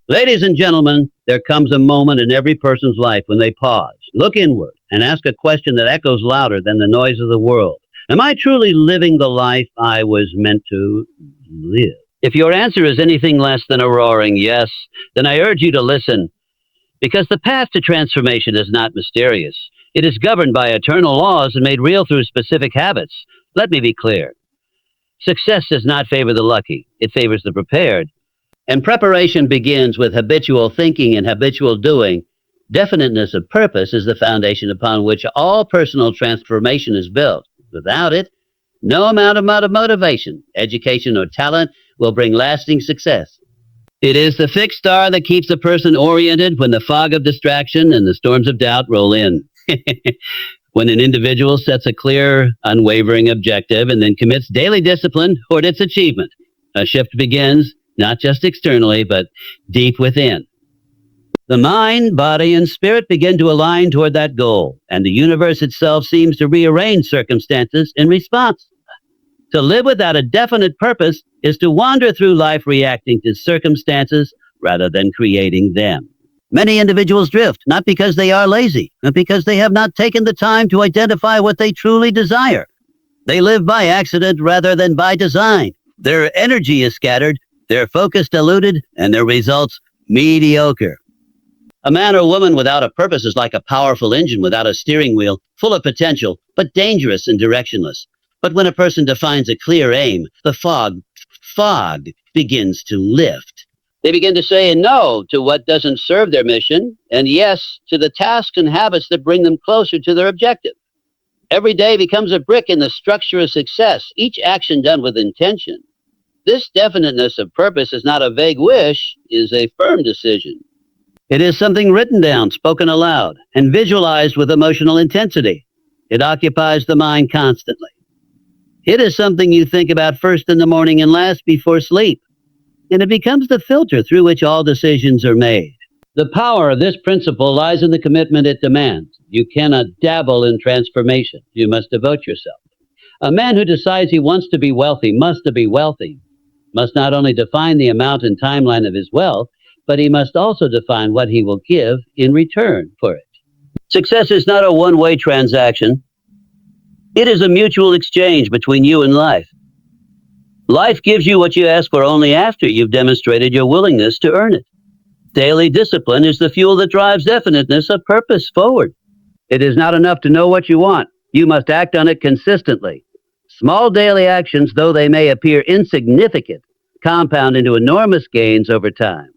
Ladies and gentlemen, there comes a moment in every person's life when they pause, look inward, and ask a question that echoes louder than the noise of the world. Am I truly living the life I was meant to live? If your answer is anything less than a roaring yes, then I urge you to listen, because the path to transformation is not mysterious. It is governed by eternal laws and made real through specific habits. Let me be clear. Success does not favor the lucky. It favors the prepared. And preparation begins with habitual thinking and habitual doing. Definiteness of purpose is the foundation upon which all personal transformation is built. Without it, no amount of motivation, education, or talent will bring lasting success. It is the fixed star that keeps a person oriented when the fog of distraction and the storms of doubt roll in. When an individual sets a clear, unwavering objective and then commits daily discipline toward its achievement, a shift begins, not just externally, but deep within. The mind, body, and spirit begin to align toward that goal, and the universe itself seems to rearrange circumstances in response. To live without a definite purpose is to wander through life reacting to circumstances rather than creating them. Many individuals drift, not because they are lazy, but because they have not taken the time to identify what they truly desire. They live by accident rather than by design. Their energy is scattered, their focus diluted, and their results mediocre. A man or woman without a purpose is like a powerful engine without a steering wheel, full of potential, but dangerous and directionless. But when a person defines a clear aim, the fog begins to lift. They begin to say no to what doesn't serve their mission, and yes to the tasks and habits that bring them closer to their objective. Every day becomes a brick in the structure of success, each action done with intention. This definiteness of purpose is not a vague wish, it is a firm decision. It is something written down, spoken aloud, and visualized with emotional intensity. It occupies the mind constantly. It is something you think about first in the morning and last before sleep, and it becomes the filter through which all decisions are made. The power of this principle lies in the commitment it demands. You cannot dabble in transformation. You must devote yourself. A man who decides he wants to be wealthy must not only define the amount and timeline of his wealth, but he must also define what he will give in return for it. Success is not a one-way transaction. It is a mutual exchange between you and life. Life gives you what you ask for only after you've demonstrated your willingness to earn it. Daily discipline is the fuel that drives definiteness of purpose forward. It is not enough to know what you want. You must act on it consistently. Small daily actions, though they may appear insignificant, compound into enormous gains over time.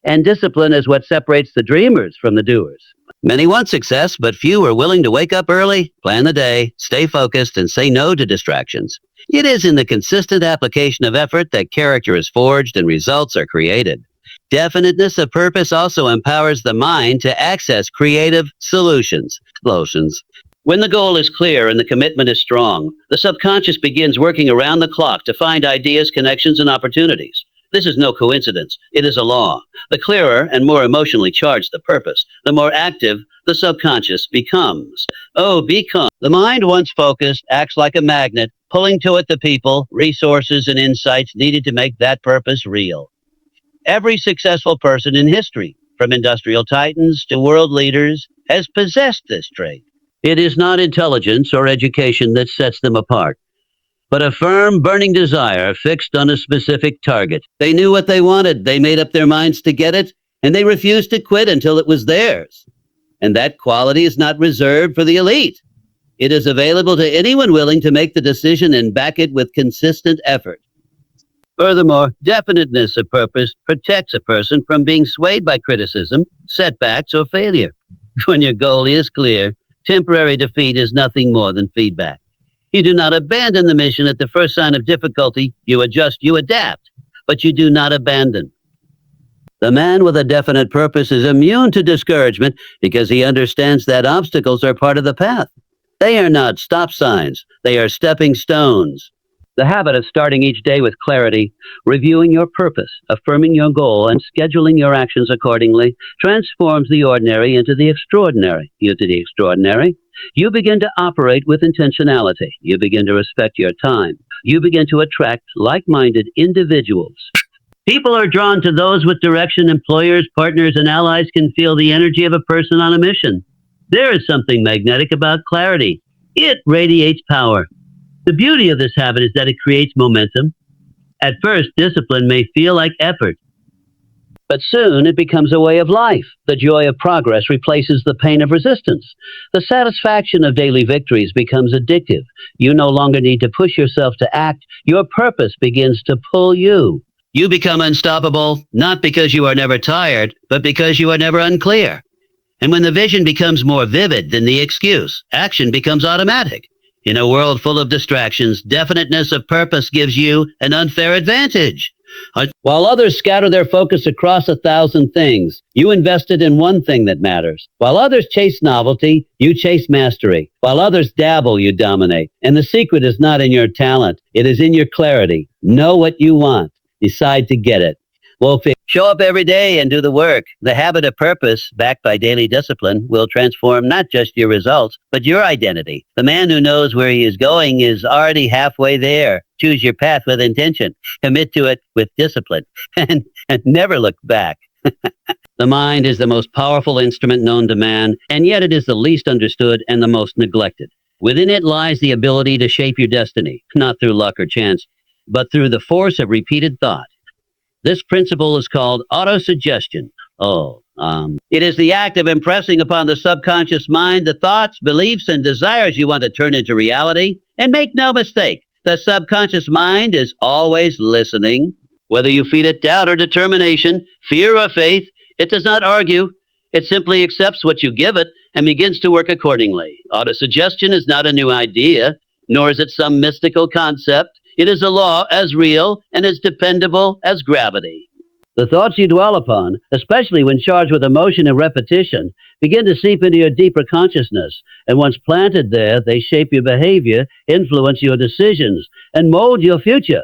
And discipline is what separates the dreamers from the doers. Many want success, but few are willing to wake up early, plan the day, stay focused, and say no to distractions. It is in the consistent application of effort that character is forged and results are created. Definiteness of purpose also empowers the mind to access creative solutions. When the goal is clear and the commitment is strong, the subconscious begins working around the clock to find ideas, connections, and opportunities. This is no coincidence. It is a law. The clearer and more emotionally charged the purpose, the more active the subconscious becomes. The mind, once focused, acts like a magnet, pulling to it the people, resources, and insights needed to make that purpose real. Every successful person in history, from industrial titans to world leaders, has possessed this trait. It is not intelligence or education that sets them apart, but a firm, burning desire fixed on a specific target. They knew what they wanted, they made up their minds to get it, and they refused to quit until it was theirs. And that quality is not reserved for the elite. It is available to anyone willing to make the decision and back it with consistent effort. Furthermore, definiteness of purpose protects a person from being swayed by criticism, setbacks, or failure. When your goal is clear, temporary defeat is nothing more than feedback. You do not abandon the mission at the first sign of difficulty. You adjust, you adapt, but you do not abandon. The man with a definite purpose is immune to discouragement because he understands that obstacles are part of the path. They are not stop signs. They are stepping stones. The habit of starting each day with clarity, reviewing your purpose, affirming your goal, and scheduling your actions accordingly transforms the ordinary into the extraordinary. You begin to operate with intentionality. You begin to respect your time. You begin to attract like-minded individuals. People are drawn to those with direction. Employers, partners, and allies can feel the energy of a person on a mission. There is something magnetic about clarity. It radiates power. The beauty of this habit is that it creates momentum. At first, discipline may feel like effort, but soon it becomes a way of life. The joy of progress replaces the pain of resistance. The satisfaction of daily victories becomes addictive. You no longer need to push yourself to act. Your purpose begins to pull you. You become unstoppable, not because you are never tired, but because you are never unclear. And when the vision becomes more vivid than the excuse, action becomes automatic. In a world full of distractions, definiteness of purpose gives you an unfair advantage. While others scatter their focus across 1,000 things, you invested in one thing that matters. While others chase novelty, you chase mastery. While others dabble, you dominate. And the secret is not in your talent, it is in your clarity. Know what you want. Decide to get it. Show up every day and do the work. The habit of purpose, backed by daily discipline, will transform not just your results, but your identity. The man who knows where he is going is already halfway there. Choose your path with intention. Commit to it with discipline. And never look back. The mind is the most powerful instrument known to man, and yet it is the least understood and the most neglected. Within it lies the ability to shape your destiny, not through luck or chance, but through the force of repeated thought. This principle is called autosuggestion. It is the act of impressing upon the subconscious mind the thoughts, beliefs, and desires you want to turn into reality. And make no mistake, the subconscious mind is always listening. Whether you feed it doubt or determination, fear or faith, it does not argue. It simply accepts what you give it and begins to work accordingly. Autosuggestion is not a new idea, nor is it some mystical concept. It is a law as real and as dependable as gravity. The thoughts you dwell upon, especially when charged with emotion and repetition, begin to seep into your deeper consciousness. And once planted there, they shape your behavior, influence your decisions, and mold your future.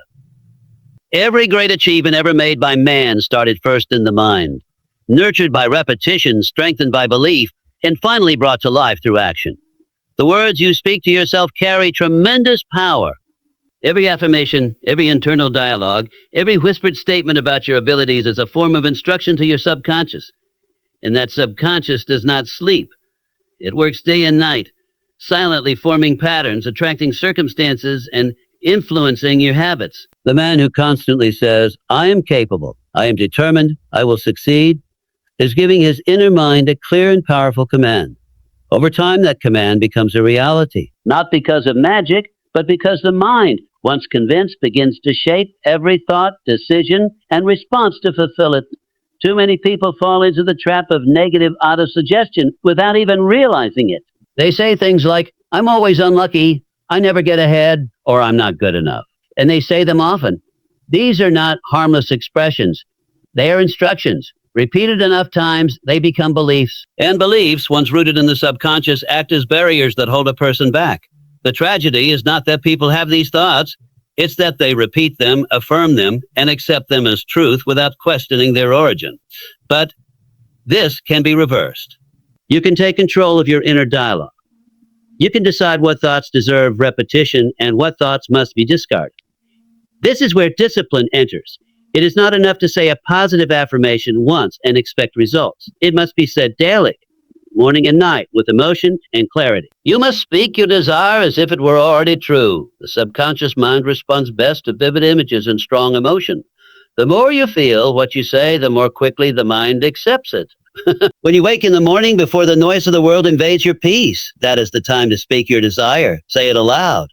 Every great achievement ever made by man started first in the mind, nurtured by repetition, strengthened by belief, and finally brought to life through action. The words you speak to yourself carry tremendous power. Every affirmation, every internal dialogue, every whispered statement about your abilities is a form of instruction to your subconscious. And that subconscious does not sleep. It works day and night, silently forming patterns, attracting circumstances, and influencing your habits. The man who constantly says, "I am capable, I am determined, I will succeed," is giving his inner mind a clear and powerful command. Over time, that command becomes a reality, not because of magic, but because the mind, once convinced, begins to shape every thought, decision, and response to fulfill it. Too many people fall into the trap of negative autosuggestion without even realizing it. They say things like, "I'm always unlucky, I never get ahead," or "I'm not good enough." And they say them often. These are not harmless expressions. They are instructions. Repeated enough times, they become beliefs. And beliefs, once rooted in the subconscious, act as barriers that hold a person back. The tragedy is not that people have these thoughts, it's that they repeat them, affirm them, and accept them as truth without questioning their origin. But this can be reversed. You can take control of your inner dialogue. You can decide what thoughts deserve repetition and what thoughts must be discarded. This is where discipline enters. It is not enough to say a positive affirmation once and expect results. It must be said daily, morning and night, with emotion and clarity. You must speak your desire as if it were already true. The subconscious mind responds best to vivid images and strong emotion. The more you feel what you say, the more quickly the mind accepts it. When you wake in the morning before the noise of the world invades your peace, that is the time to speak your desire. Say it aloud.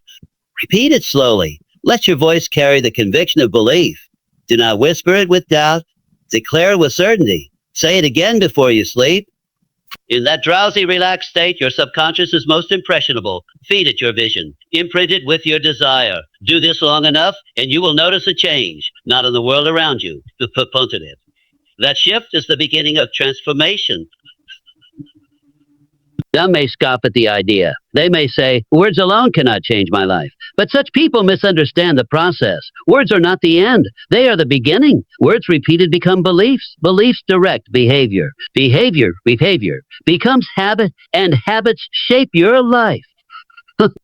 Repeat it slowly. Let your voice carry the conviction of belief. Do not whisper it with doubt. Declare it with certainty. Say it again before you sleep. In that drowsy, relaxed state, your subconscious is most impressionable. Feed it your vision. Imprint it with your desire. Do this long enough, and you will notice a change, not in the world around you, but positive. That shift is the beginning of transformation. Some may scoff at the idea. They may say, "Words alone cannot change my life." But such people misunderstand the process. Words are not the end. They are the beginning. Words repeated become beliefs. Beliefs direct behavior. Behavior becomes habit, and habits shape your life.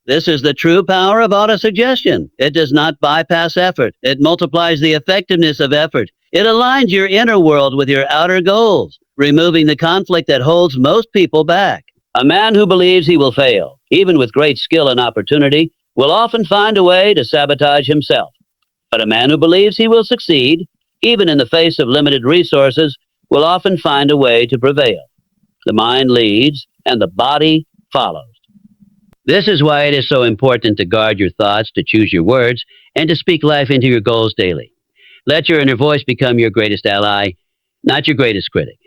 This is the true power of autosuggestion. It does not bypass effort. It multiplies the effectiveness of effort. It aligns your inner world with your outer goals, removing the conflict that holds most people back. A man who believes he will fail, even with great skill and opportunity, will often find a way to sabotage himself. But a man who believes he will succeed, even in the face of limited resources, will often find a way to prevail. The mind leads, and the body follows. This is why it is so important to guard your thoughts, to choose your words, and to speak life into your goals daily. Let your inner voice become your greatest ally, not your greatest critic.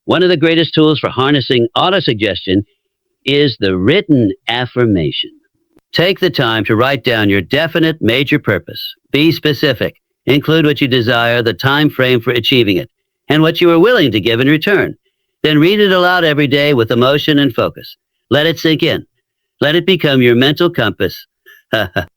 One of the greatest tools for harnessing autosuggestion is the written affirmation. Take the time to write down your definite major purpose. Be specific. Include what you desire, the time frame for achieving it, and what you are willing to give in return. Then read it aloud every day with emotion and focus. Let it sink in. Let it become your mental compass.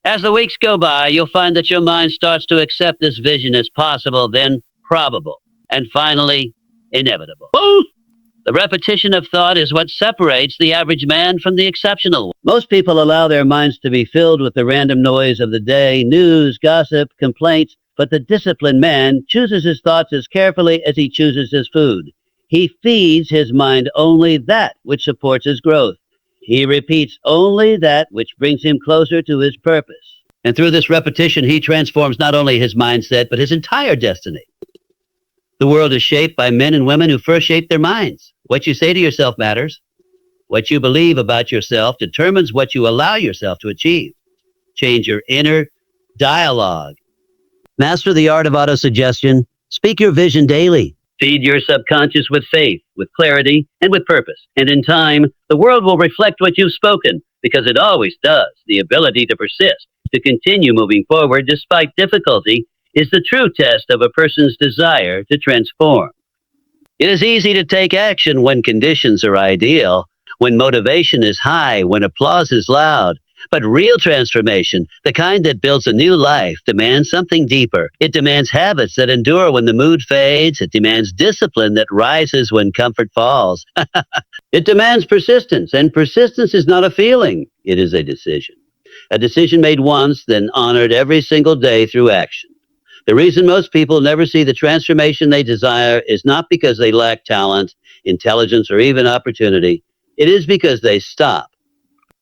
As the weeks go by, you'll find that your mind starts to accept this vision as possible, then probable, and finally, inevitable. The repetition of thought is what separates the average man from the exceptional one. Most people allow their minds to be filled with the random noise of the day, news, gossip, complaints, but the disciplined man chooses his thoughts as carefully as he chooses his food. He feeds his mind only that which supports his growth. He repeats only that which brings him closer to his purpose. And through this repetition, he transforms not only his mindset, but his entire destiny. The world is shaped by men and women who first shape their minds. What you say to yourself matters. What you believe about yourself determines what you allow yourself to achieve. Change your inner dialogue. Master the art of autosuggestion. Speak your vision daily. Feed your subconscious with faith, with clarity, and with purpose. And in time, the world will reflect what you've spoken, because it always does. The ability to persist, to continue moving forward despite difficulty, is the true test of a person's desire to transform. It is easy to take action when conditions are ideal, when motivation is high, when applause is loud. But real transformation, the kind that builds a new life, demands something deeper. It demands habits that endure when the mood fades. It demands discipline that rises when comfort falls. It demands persistence, and persistence is not a feeling. It is a decision. A decision made once, then honored every single day through action. The reason most people never see the transformation they desire is not because they lack talent, intelligence, or even opportunity. It is because they stop.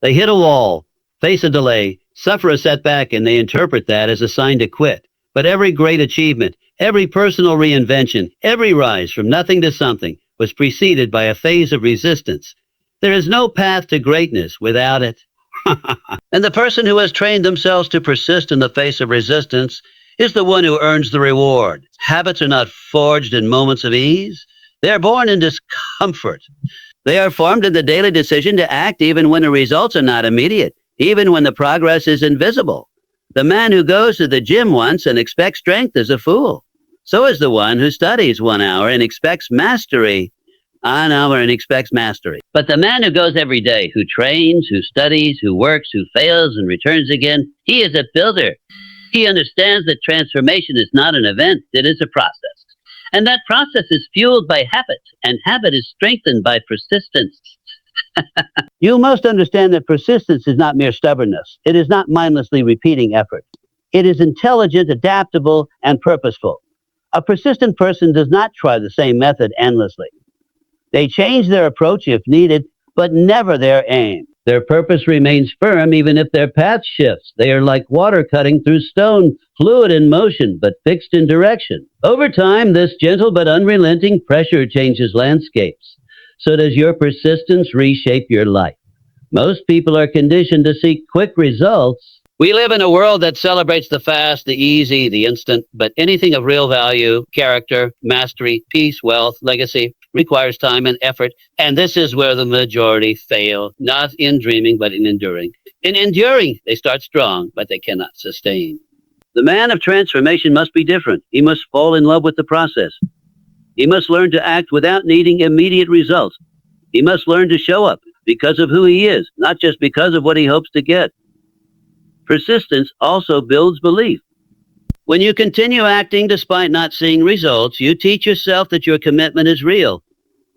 They hit a wall, face a delay, suffer a setback, and they interpret that as a sign to quit. But every great achievement, every personal reinvention, every rise from nothing to something was preceded by a phase of resistance. There is no path to greatness without it. And the person who has trained themselves to persist in the face of resistance is the one who earns the reward. Habits are not forged in moments of ease. They are born in discomfort. They are formed in the daily decision to act even when the results are not immediate, even when the progress is invisible. The man who goes to the gym once and expects strength is a fool. So is the one who studies 1 hour and expects mastery. An hour and expects mastery. But the man who goes every day, who trains, who studies, who works, who fails and returns again, he is a builder. He understands that transformation is not an event, it is a process. And that process is fueled by habit, and habit is strengthened by persistence. You must understand that persistence is not mere stubbornness. It is not mindlessly repeating effort. It is intelligent, adaptable, and purposeful. A persistent person does not try the same method endlessly. They change their approach if needed, but never their aim. Their purpose remains firm even if their path shifts. They are like water cutting through stone, fluid in motion, but fixed in direction. Over time, this gentle but unrelenting pressure changes landscapes. So does your persistence reshape your life. Most people are conditioned to seek quick results. We live in a world that celebrates the fast, the easy, the instant, but anything of real value, character, mastery, peace, wealth, legacy, requires time and effort, and this is where the majority fail, not in dreaming, but in enduring. In enduring, they start strong, but they cannot sustain. The man of transformation must be different. He must fall in love with the process. He must learn to act without needing immediate results. He must learn to show up because of who he is, not just because of what he hopes to get. Persistence also builds belief. When you continue acting despite not seeing results, you teach yourself that your commitment is real.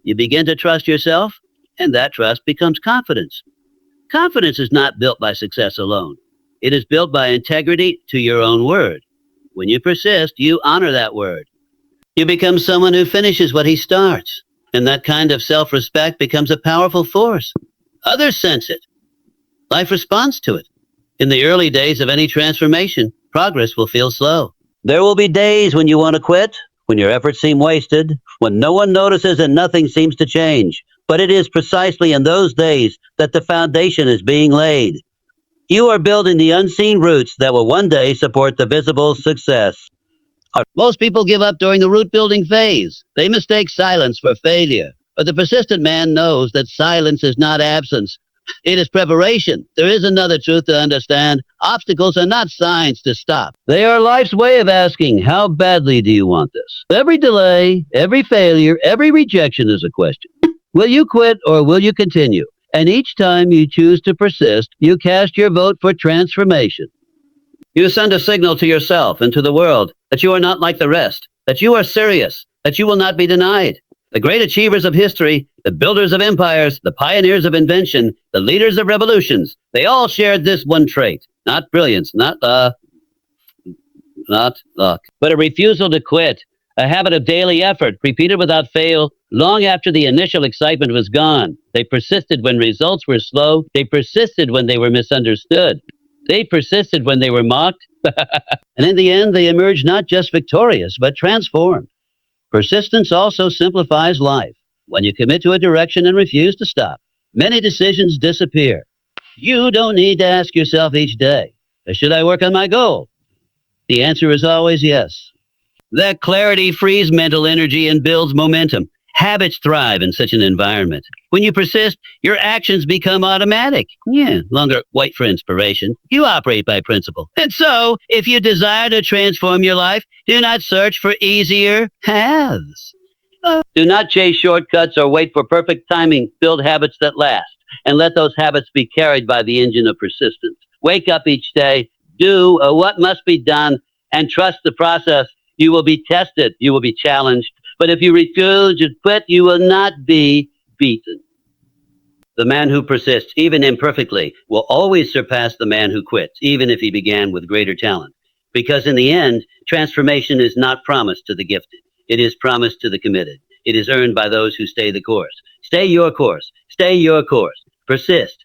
You begin to trust yourself, and that trust becomes confidence. Confidence is not built by success alone. It is built by integrity to your own word. When you persist, you honor that word. You become someone who finishes what he starts, and that kind of self-respect becomes a powerful force. Others sense it. Life responds to it. In the early days of any transformation, progress will feel slow. There will be days when you want to quit, when your efforts seem wasted, when no one notices and nothing seems to change. But it is precisely in those days that the foundation is being laid. You are building the unseen roots that will one day support the visible success. Most people give up during the root building phase. They mistake silence for failure. But the persistent man knows that silence is not absence. It is preparation. There is another truth to understand. Obstacles are not signs to stop. They are life's way of asking, how badly do you want this? Every delay, every failure, every rejection is a question. Will you quit or will you continue? And each time you choose to persist, you cast your vote for transformation. You send a signal to yourself and to the world that you are not like the rest, that you are serious, that you will not be denied. The great achievers of history, the builders of empires, the pioneers of invention, the leaders of revolutions, they all shared this one trait. Not brilliance, not luck, but a refusal to quit, a habit of daily effort, repeated without fail, long after the initial excitement was gone. They persisted when results were slow. They persisted when they were misunderstood. They persisted when they were mocked. And in the end, they emerged not just victorious, but transformed. Persistence also simplifies life. When you commit to a direction and refuse to stop, many decisions disappear. You don't need to ask yourself each day, should I work on my goal? The answer is always yes. That clarity frees mental energy and builds momentum. Habits thrive in such an environment. When you persist, your actions become automatic. Longer wait for inspiration. You operate by principle. And so, if you desire to transform your life, do not search for easier paths. Do not chase shortcuts or wait for perfect timing. Build habits that last. And let those habits be carried by the engine of persistence. Wake up each day, do what must be done, and trust the process. You will be tested. You will be challenged. But if you refuse to quit, you will not be beaten. The man who persists, even imperfectly, will always surpass the man who quits, even if he began with greater talent. Because in the end, transformation is not promised to the gifted. It is promised to the committed. It is earned by those who stay the course. Stay your course. Stay your course. Persist.